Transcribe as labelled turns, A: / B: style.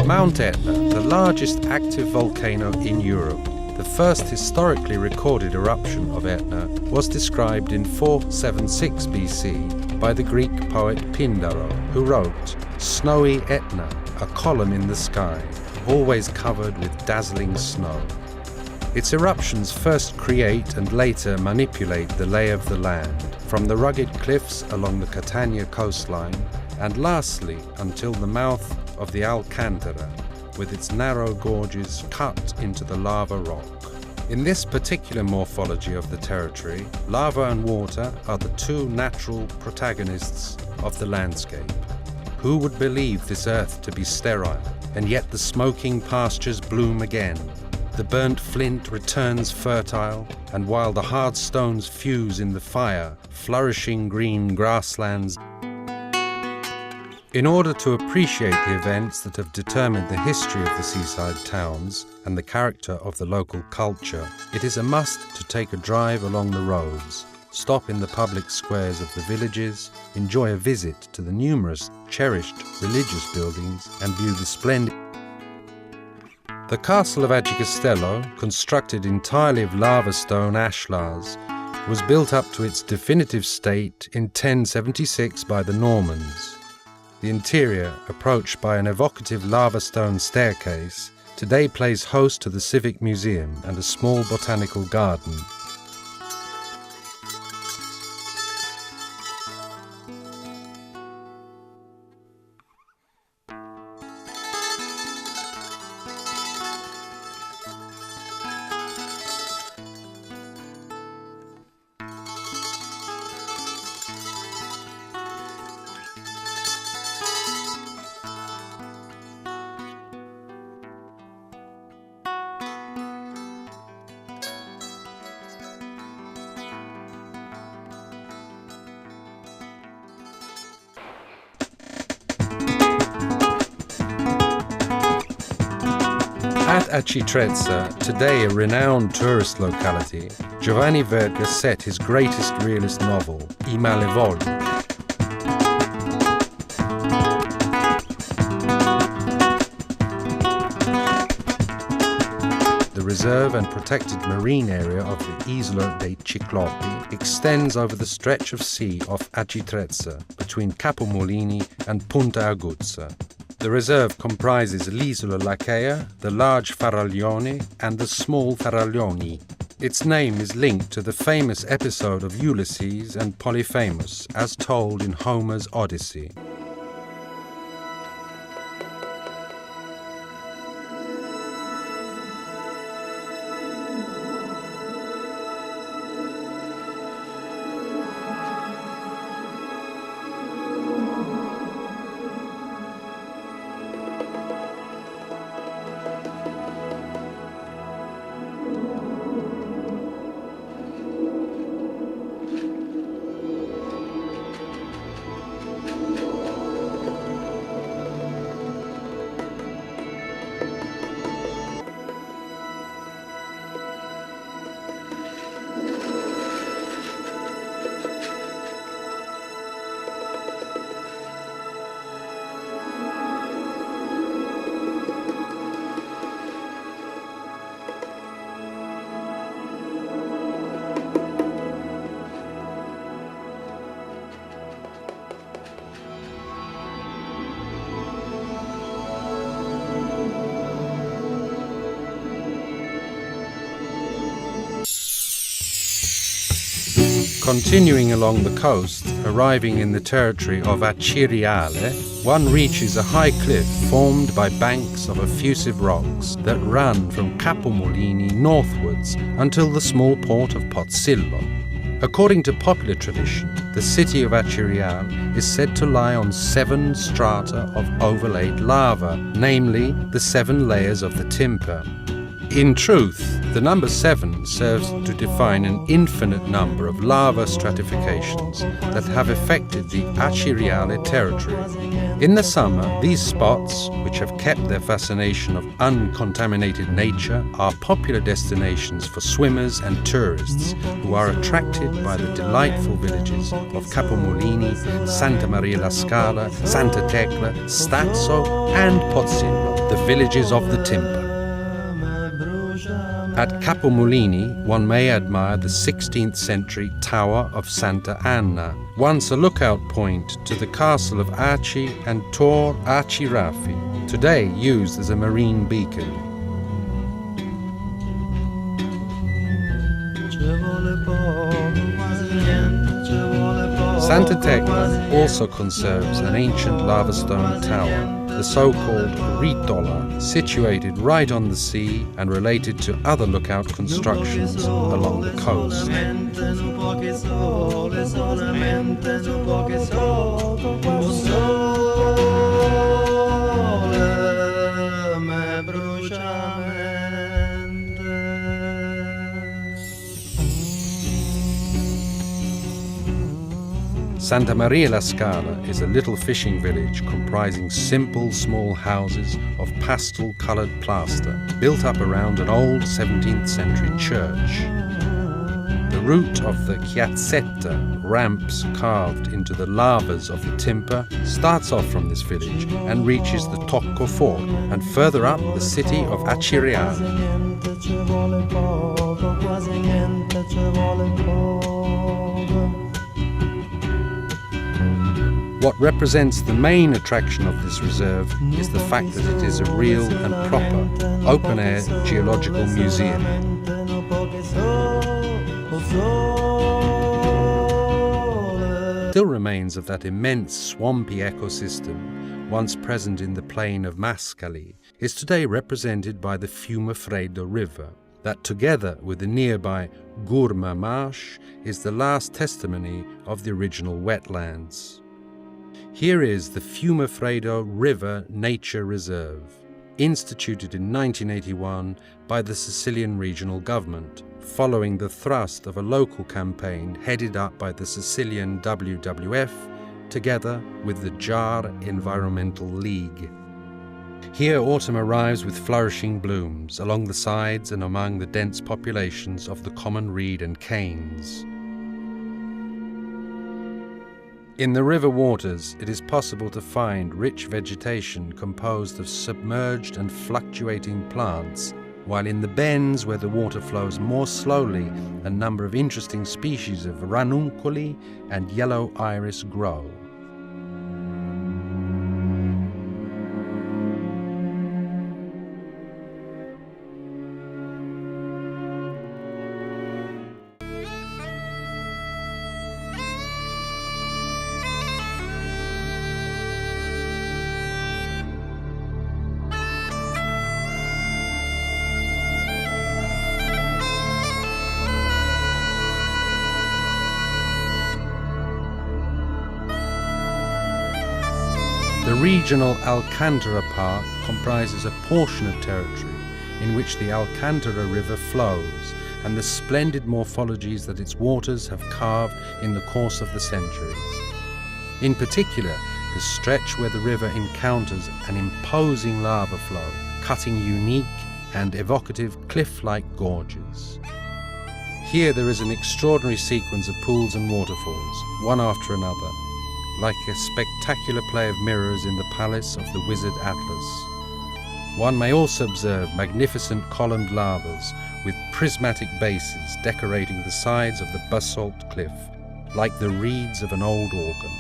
A: Mount Etna, the largest active volcano in Europe. The first historically recorded eruption of Etna was described in 476 BC by the Greek poet Pindaro, who wrote, "Snowy Etna, a column in the sky, always covered with dazzling snow." Its eruptions first create and later manipulate the lay of the land, from the rugged cliffs along the Catania coastline, and lastly until the mouth of the Alcantara, with its narrow gorges cut into the lava rock. In this particular morphology of the territory, lava and water are the two natural protagonists of the landscape. Who would believe this earth to be sterile, and yet the smoking pastures bloom again? The burnt flint returns fertile, and while the hard stones fuse in the fire, flourishing green grasslands. In order to appreciate the events that have determined the history of the seaside towns and the character of the local culture, it is a must to take a drive along the roads, stop in the public squares of the villages, enjoy a visit to the numerous cherished religious buildings, and view the splendid. The castle of Agicastello, constructed entirely of lava stone ashlars, was built up to its definitive state in 1076 by the Normans. The interior, approached by an evocative lava stone staircase, today plays host to the Civic Museum and a small botanical garden. At Acitrezza, today a renowned tourist locality, Giovanni Verga set his greatest realist novel, I Malevoli. The reserve and protected marine area of the Isola dei Ciclopi extends over the stretch of sea off Acitrezza between Capomolini and Punta Aguzza. The reserve comprises l'Isola Lacchea, the large Faraglione, and the small Faraglioni. Its name is linked to the famous episode of Ulysses and Polyphemus, as told in Homer's Odyssey. Continuing along the coast, arriving in the territory of Aciriale, one reaches a high cliff formed by banks of effusive rocks that run from Capomolini northwards until the small port of Pozzillo. According to popular tradition, the city of Aciriale is said to lie on 7 strata of overlaid lava, namely the 7 layers of the Timper. In truth, the number 7 serves to define an infinite number of lava stratifications that have affected the Aciriale territory. In the summer, these spots, which have kept their fascination of uncontaminated nature, are popular destinations for swimmers and tourists who are attracted by the delightful villages of Capomolini, Santa Maria la Scala, Santa Tecla, Stazzo and Pozzillo, the villages of the timber. At Capomolini, one may admire the 16th century Tower of Santa Anna, once a lookout point to the castle of Aci and Tor Aci Raffi, today used as a marine beacon. Santa Tecla also conserves an ancient lava stone tower, the so-called Ritola, situated right on the sea and related to other lookout constructions along the coast. Santa Maria la Scala is a little fishing village comprising simple small houses of pastel-coloured plaster, built up around an old 17th century church. The route of the chiazzetta, ramps carved into the lavas of the Timper, starts off from this village and reaches the Tocco Fort, and further up the city of Aciriale. What represents the main attraction of this reserve is the fact that it is a real and proper open-air geological museum. Still remains of that immense swampy ecosystem, once present in the plain of Mascali, is today represented by the Fiumefreddo River, that together with the nearby Gurma Marsh is the last testimony of the original wetlands. Here is the Fiumefreddo River Nature Reserve, instituted in 1981 by the Sicilian regional government, following the thrust of a local campaign headed up by the Sicilian WWF, together with the JAR Environmental League. Here autumn arrives with flourishing blooms along the sides and among the dense populations of the common reed and canes. In the river waters, it is possible to find rich vegetation composed of submerged and fluctuating plants, while in the bends where the water flows more slowly, a number of interesting species of ranunculi and yellow iris grow. The regional Alcantara Park comprises a portion of territory in which the Alcantara River flows and the splendid morphologies that its waters have carved in the course of the centuries. In particular, the stretch where the river encounters an imposing lava flow, cutting unique and evocative cliff-like gorges. Here there is an extraordinary sequence of pools and waterfalls, one after another, like a spectacular play of mirrors in the palace of the wizard Atlas. One may also observe magnificent columned lavas with prismatic bases decorating the sides of the basalt cliff, like the reeds of an old organ.